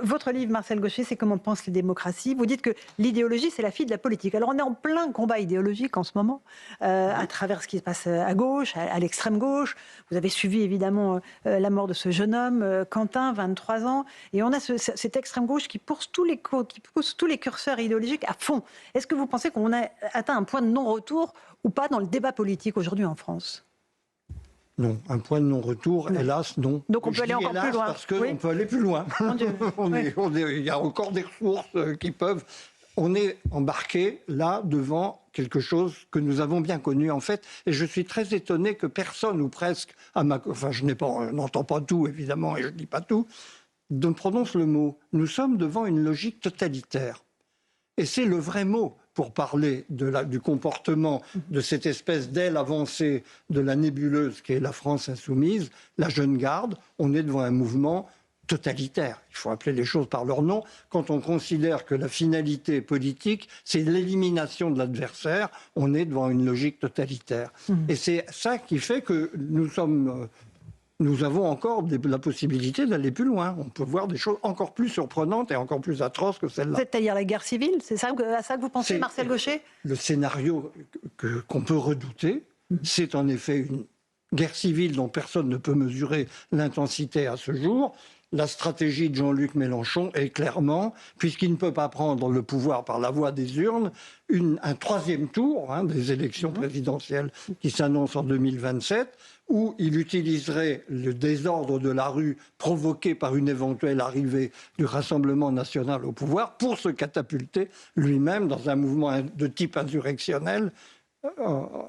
Votre livre, Marcel Gauchet, c'est Comment pensent les démocraties. Vous dites que l'idéologie, c'est la fille de la politique. Alors on est en plein combat idéologique en ce moment, à travers ce qui se passe à gauche, à l'extrême gauche. Vous avez suivi évidemment la mort de ce jeune homme, Quentin, 23 ans. Et on a cette extrême gauche qui pousse tous les curseurs idéologiques à fond. Est-ce que vous pensez qu'on a atteint un point de non-retour ou pas dans le débat politique aujourd'hui en France ? Non, un point de non-retour, hélas, non. Donc on peut aller encore plus loin. Parce qu'on oui. peut aller plus loin. Mon Dieu. Il y a encore des ressources qui peuvent... On est embarqué là devant quelque chose que nous avons bien connu en fait. Et je suis très étonné que personne ou presque, enfin je n'entends pas tout évidemment et je ne dis pas tout, ne prononce le mot. Nous sommes devant une logique totalitaire. Et c'est le vrai mot pour parler du comportement de cette espèce d'aile avancée de la nébuleuse qui est la France insoumise, la jeune garde. On est devant un mouvement totalitaire. Il faut appeler les choses par leur nom. Quand on considère que la finalité politique, c'est l'élimination de l'adversaire, on est devant une logique totalitaire. Et c'est ça qui fait que nous avons encore la possibilité d'aller plus loin. On peut voir des choses encore plus surprenantes et encore plus atroces que celles-là. C'est-à-dire la guerre civile ? C'est à ça que vous pensez, Marcel Gauchet ? Le scénario qu'on peut redouter, c'est en effet une guerre civile dont personne ne peut mesurer l'intensité à ce jour. La stratégie de Jean-Luc Mélenchon est clairement, puisqu'il ne peut pas prendre le pouvoir par la voie des urnes, un troisième tour des élections présidentielles qui s'annoncent en 2027, où il utiliserait le désordre de la rue provoqué par une éventuelle arrivée du Rassemblement national au pouvoir pour se catapulter lui-même dans un mouvement de type insurrectionnel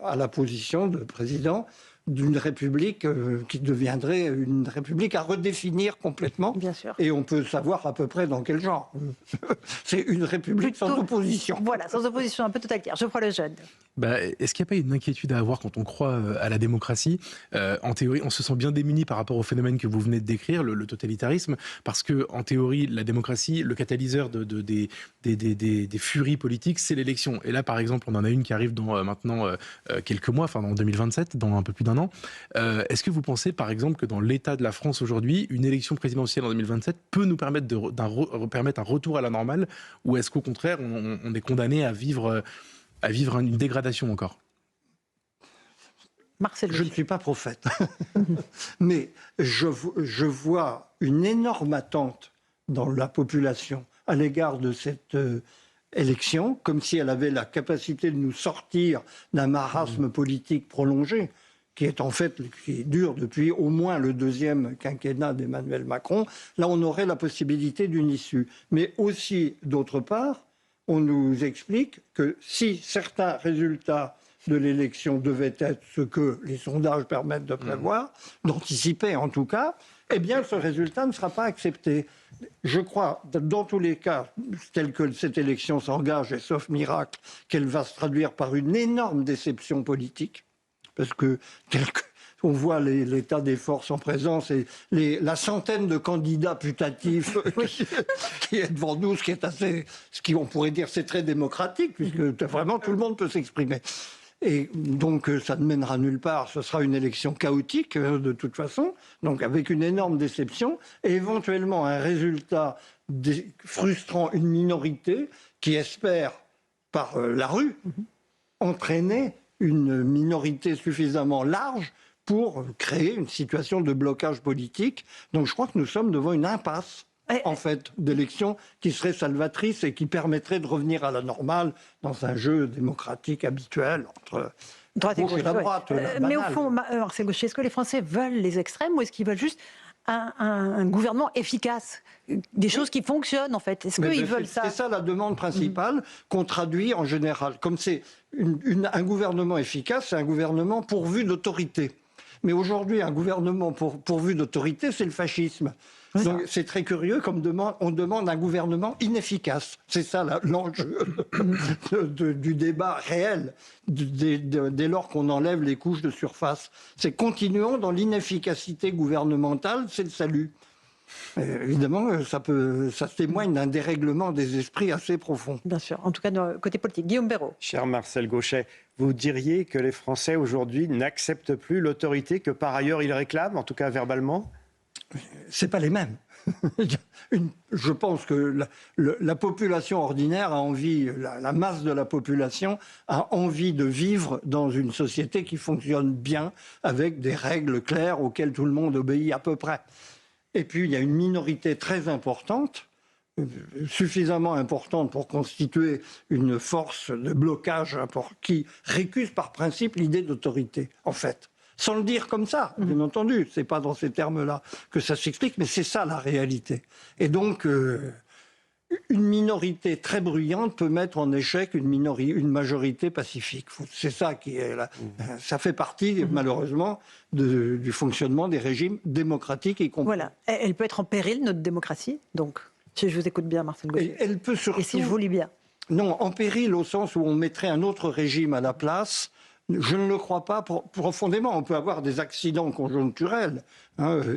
à la position de président d'une république qui deviendrait une république à redéfinir complètement. Bien sûr. Et on peut savoir à peu près dans quel genre. C'est une république sans opposition. Voilà, sans opposition, un peu totalitaire. Geoffroy Lejeune. Est-ce qu'il n'y a pas une inquiétude à avoir quand on croit à la démocratie ? En théorie, on se sent bien démuni par rapport au phénomène que vous venez de décrire, le totalitarisme, parce que en théorie, la démocratie, le catalyseur des furies politiques, c'est l'élection. Et là, par exemple, on en a une qui arrive dans maintenant quelques mois, enfin en 2027, dans un peu plus d'un an. Est-ce que vous pensez, par exemple, que dans l'état de la France aujourd'hui, une élection présidentielle en 2027 peut nous permettre permettre un retour à la normale, ou est-ce qu'au contraire, on est condamné à vivre une dégradation encore ? Marcel, je ne suis pas prophète, mais je vois une énorme attente dans la population à l'égard de cette élection, comme si elle avait la capacité de nous sortir d'un marasme politique prolongé, qui dure depuis au moins le deuxième quinquennat d'Emmanuel Macron. Là, on aurait la possibilité d'une issue. Mais aussi, d'autre part, on nous explique que si certains résultats de l'élection devaient être ce que les sondages permettent de prévoir, d'anticiper en tout cas, eh bien ce résultat ne sera pas accepté. Je crois, dans tous les cas, tel que cette élection s'engage, et sauf miracle, qu'elle va se traduire par une énorme déception politique, parce que on voit l'état des forces en présence et la centaine de candidats putatifs qui est devant nous, ce qui on pourrait dire c'est très démocratique, puisque vraiment tout le monde peut s'exprimer. Et donc ça ne mènera nulle part, ce sera une élection chaotique de toute façon, donc avec une énorme déception, et éventuellement un résultat frustrant, une minorité qui espère, par la rue, entraîner une minorité suffisamment large pour créer une situation de blocage politique. Donc je crois que nous sommes devant une impasse, en fait, d'élections qui serait salvatrice et qui permettrait de revenir à la normale dans un jeu démocratique habituel entre droite et gauche, la droite. Mais au fond, Marcel Gauchet, est-ce que les Français veulent les extrêmes ou est-ce qu'ils veulent juste un gouvernement efficace, des choses qui fonctionnent en fait? Est-ce qu'ils veulent ça? C'est ça la demande principale qu'on traduit en général. Comme c'est un gouvernement efficace, c'est un gouvernement pourvu d'autorité. Mais aujourd'hui, un gouvernement pourvu d'autorité, c'est le fascisme. Donc c'est très curieux, on demande un gouvernement inefficace. C'est ça l'enjeu du débat réel, dès lors qu'on enlève les couches de surface. C'est continuons dans l'inefficacité gouvernementale, c'est le salut. Évidemment, ça témoigne d'un dérèglement des esprits assez profond. Bien sûr, en tout cas côté politique. Guillaume Béraud. Cher Marcel Gauchet, vous diriez que les Français aujourd'hui n'acceptent plus l'autorité que par ailleurs ils réclament, en tout cas verbalement ? C'est pas les mêmes. Je pense que la population ordinaire a envie, la masse de la population a envie de vivre dans une société qui fonctionne bien, avec des règles claires auxquelles tout le monde obéit à peu près. Et puis, il y a une minorité très importante, suffisamment importante pour constituer une force de blocage qui récuse par principe l'idée d'autorité, en fait. Sans le dire comme ça, bien entendu, c'est pas dans ces termes-là que ça s'explique, mais c'est ça la réalité. Et donc, une minorité très bruyante peut mettre en échec une majorité pacifique. C'est ça qui est là. Ça fait partie, malheureusement, du fonctionnement des régimes démocratiques, y compris. Voilà. Elle peut être en péril, notre démocratie, donc, si je vous écoute bien, Marcel Gauchet. Elle peut surtout... Et si je vous lis bien. Non, en péril au sens où on mettrait un autre régime à la place. Je ne le crois pas profondément. On peut avoir des accidents conjoncturels.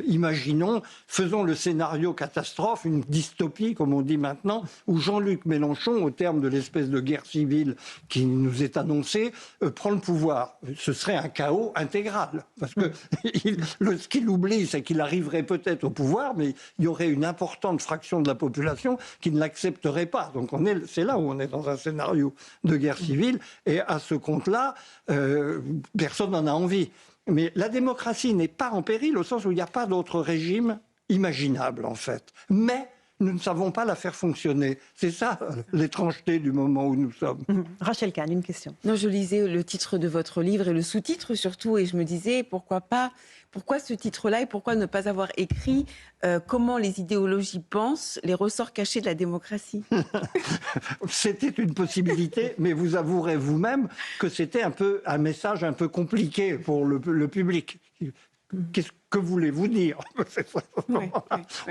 Imaginons, faisons le scénario catastrophe, une dystopie, comme on dit maintenant, où Jean-Luc Mélenchon, au terme de l'espèce de guerre civile qui nous est annoncée, prend le pouvoir. Ce serait un chaos intégral. Parce que ce qu'il oublie, c'est qu'il arriverait peut-être au pouvoir, mais il y aurait une importante fraction de la population qui ne l'accepterait pas. Donc c'est là où on est dans un scénario de guerre civile. Et à ce compte-là, personne n'en a envie. Mais la démocratie n'est pas en péril au sens où il n'y a pas d'autre régime imaginable, en fait. Mais nous ne savons pas la faire fonctionner. C'est ça l'étrangeté du moment où nous sommes. Rachel Kahn, une question. Non, je lisais le titre de votre livre et le sous-titre surtout, et je me disais pourquoi ce titre-là et pourquoi ne pas avoir écrit comment les idéologies pensent, les ressorts cachés de la démocratie. C'était une possibilité, mais vous avouerez vous-même que c'était un message un peu compliqué pour le public. Qu'est-ce que voulez-vous dire?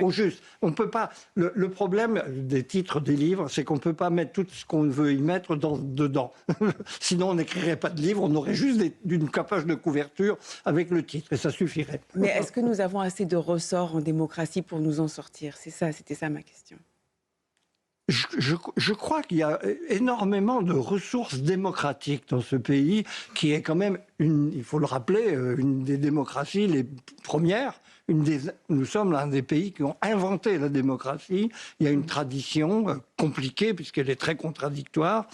Au juste, on peut pas. Le problème des titres des livres, c'est qu'on ne peut pas mettre tout ce qu'on veut y mettre dedans. Sinon, on n'écrirait pas de livre, on aurait juste une page de couverture avec le titre, et ça suffirait. Mais est-ce que nous avons assez de ressorts en démocratie pour nous en sortir? C'était ça ma question. Je crois qu'il y a énormément de ressources démocratiques dans ce pays, qui est quand même, il faut le rappeler, une des démocraties les premières. Nous sommes l'un des pays qui ont inventé la démocratie. Il y a une tradition compliquée, puisqu'elle est très contradictoire.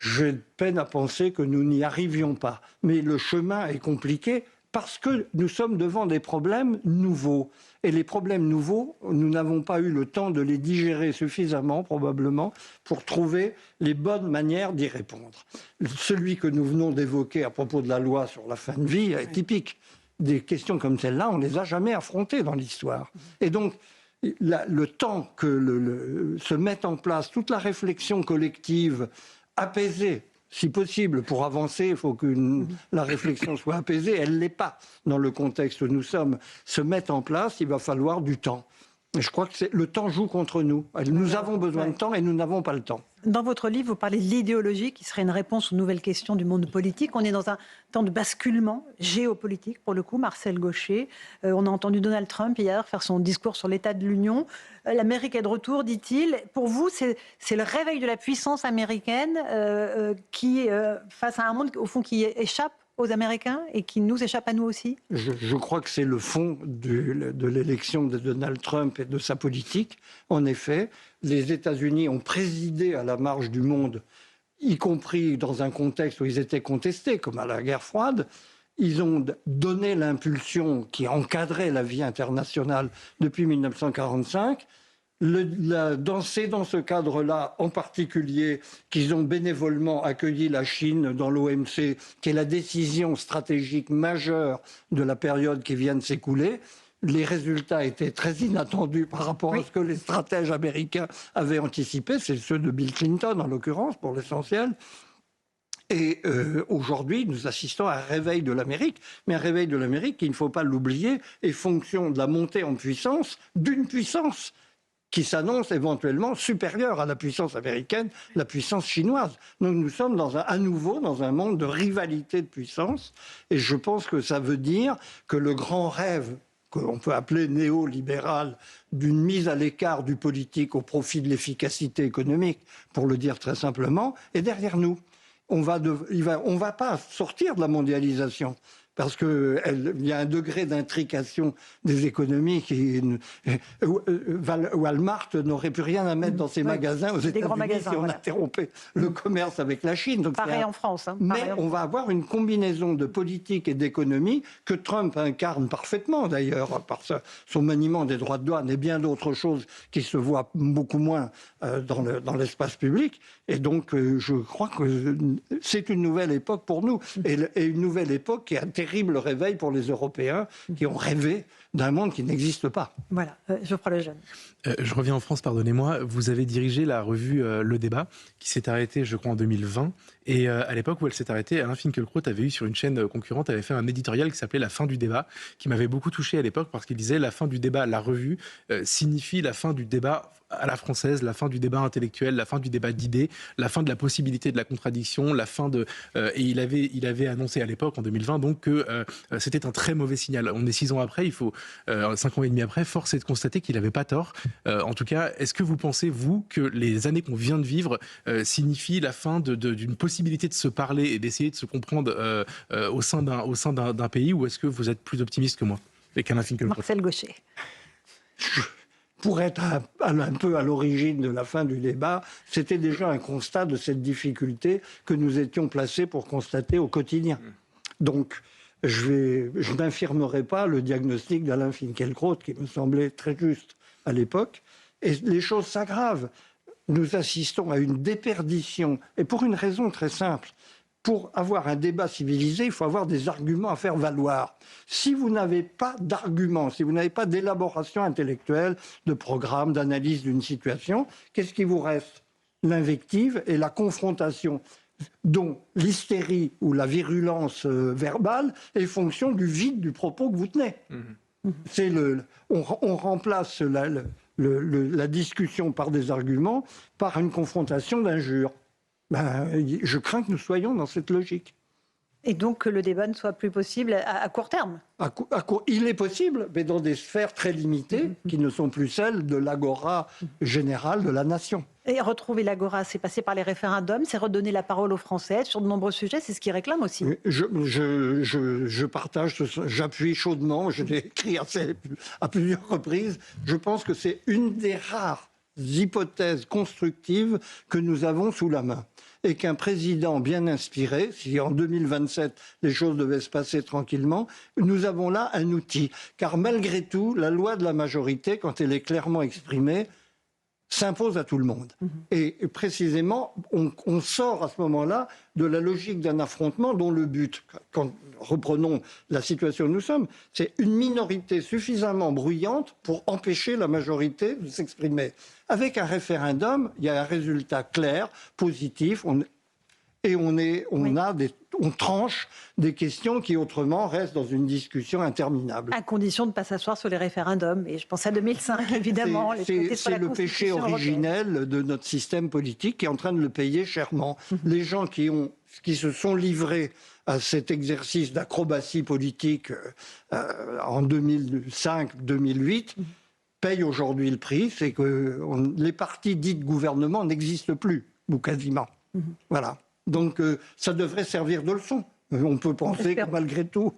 J'ai peine à penser que nous n'y arrivions pas. Mais le chemin est compliqué, parce que nous sommes devant des problèmes nouveaux. Et les problèmes nouveaux, nous n'avons pas eu le temps de les digérer suffisamment, probablement, pour trouver les bonnes manières d'y répondre. Celui que nous venons d'évoquer à propos de la loi sur la fin de vie est typique. Des questions comme celle-là, on ne les a jamais affrontées dans l'histoire. Et donc, le temps que se mette en place toute la réflexion collective apaisée, si possible, pour avancer, il faut que la réflexion soit apaisée. Elle ne l'est pas dans le contexte où nous sommes. Se mettre en place, il va falloir du temps. Et je crois que le temps joue contre nous. Nous avons besoin de temps et nous n'avons pas le temps. Dans votre livre, vous parlez de l'idéologie qui serait une réponse aux nouvelles questions du monde politique. On est dans un temps de basculement géopolitique, pour le coup, Marcel Gauchet. On a entendu Donald Trump hier faire son discours sur l'état de l'Union. L'Amérique est de retour, dit-il. Pour vous, c'est le réveil de la puissance américaine qui, face à un monde, au fond, qui échappe aux Américains et qui nous échappe à nous aussi? Je crois que c'est le fond de l'élection de Donald Trump et de sa politique. En effet, les États-Unis ont présidé à la marge du monde, y compris dans un contexte où ils étaient contestés, comme à la guerre froide. Ils ont donné l'impulsion qui encadrait la vie internationale depuis 1945. C'est dans ce cadre-là, en particulier, qu'ils ont bénévolement accueilli la Chine dans l'OMC, qui est la décision stratégique majeure de la période qui vient de s'écouler. Les résultats étaient très inattendus par rapport à ce que les stratèges américains avaient anticipé. C'est ceux de Bill Clinton, en l'occurrence, pour l'essentiel. Et aujourd'hui, nous assistons à un réveil de l'Amérique, mais un réveil de l'Amérique qui, il ne faut pas l'oublier, est fonction de la montée en puissance d'une puissance qui s'annonce éventuellement supérieure à la puissance américaine, la puissance chinoise. Donc nous sommes à nouveau dans un monde de rivalité de puissance, et je pense que ça veut dire que le grand rêve qu'on peut appeler néolibéral, d'une mise à l'écart du politique au profit de l'efficacité économique, pour le dire très simplement, est derrière nous. On va pas sortir de la mondialisation. parce qu'il y a un degré d'intrication des économies Walmart n'aurait plus rien à mettre dans ses magasins aux États-Unis si on interrompait le commerce avec la Chine. Donc pareil en France. Mais on va avoir une combinaison de politique et d'économie que Trump incarne parfaitement, d'ailleurs, par son maniement des droits de douane et bien d'autres choses qui se voient beaucoup moins dans l'espace public. Et donc, je crois que c'est une nouvelle époque pour nous. Et une nouvelle époque qui est un terrible réveil pour les Européens qui ont rêvé d'un monde qui n'existe pas. Voilà, Geoffroy Lejeune. Je reviens en France, pardonnez-moi. Vous avez dirigé la revue Le Débat, qui s'est arrêtée, je crois, en 2020. Et à l'époque où elle s'est arrêtée, Alain Finkielkraut avait eu sur une chaîne concurrente, avait fait un éditorial qui s'appelait La fin du débat, qui m'avait beaucoup touché à l'époque parce qu'il disait la fin du débat, la revue, signifie la fin du débat à la française, la fin du débat intellectuel, la fin du débat d'idées, la fin de la possibilité de la contradiction, la fin de... et il avait annoncé à l'époque, en 2020, donc que c'était un très mauvais signal. On est 6 ans après, 5 ans et demi après, force est de constater qu'il n'avait pas tort. En tout cas, est-ce que vous pensez, vous, que les années qu'on vient de vivre signifient la fin d'une possibilité de se parler et d'essayer de se comprendre au sein d'un pays, ou est-ce que vous êtes plus optimiste que moi et qu'Alain Finkielkraut ? Marcel Gauchet. Pour être un peu à l'origine de la fin du débat, c'était déjà un constat de cette difficulté que nous étions placés pour constater au quotidien. Donc, je n'infirmerai pas le diagnostic d'Alain Finkielkraut, qui me semblait très juste à l'époque. Et les choses s'aggravent. Nous assistons à une déperdition, et pour une raison très simple. Pour avoir un débat civilisé, il faut avoir des arguments à faire valoir. Si vous n'avez pas d'arguments, si vous n'avez pas d'élaboration intellectuelle, de programme, d'analyse d'une situation, qu'est-ce qui vous reste ? L'invective et la confrontation, dont l'hystérie ou la virulence verbale est fonction du vide du propos que vous tenez. On remplace la discussion par des arguments par une confrontation d'injures. Je crains que nous soyons dans cette logique. Et donc que le débat ne soit plus possible à court terme. Il est possible, mais dans des sphères très limitées, qui ne sont plus celles de l'agora générale de la nation. Et retrouver l'agora, c'est passer par les référendums, c'est redonner la parole aux Français sur de nombreux sujets, c'est ce qu'ils réclament aussi. Je partage, j'appuie chaudement, je l'ai écrit à plusieurs reprises. Je pense que c'est une des rares hypothèses constructives que nous avons sous la main. Et qu'un président bien inspiré, si en 2027 les choses devaient se passer tranquillement, nous avons là un outil. Car malgré tout, la loi de la majorité, quand elle est clairement exprimée, s'impose à tout le monde. Et précisément, on sort à ce moment-là de la logique d'un affrontement dont le but, reprenons la situation où nous sommes, c'est une minorité suffisamment bruyante pour empêcher la majorité de s'exprimer. Avec un référendum, il y a un résultat clair, positif, on tranche des questions qui autrement restent dans une discussion interminable. À condition de ne pas s'asseoir sur les référendums. Et je pense à 2005, évidemment. C'est le péché originel de notre système politique qui est en train de le payer chèrement. Les gens qui se sont livrés à cet exercice d'acrobatie politique en 2005-2008 payent aujourd'hui le prix. C'est que les partis dits de gouvernement n'existent plus, ou quasiment. Voilà. Donc, ça devrait servir de leçon. On peut penser que malgré tout,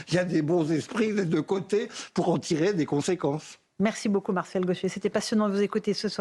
il y a des bons esprits des deux côtés pour en tirer des conséquences. Merci beaucoup, Marcel Gauchet. C'était passionnant de vous écouter ce soir.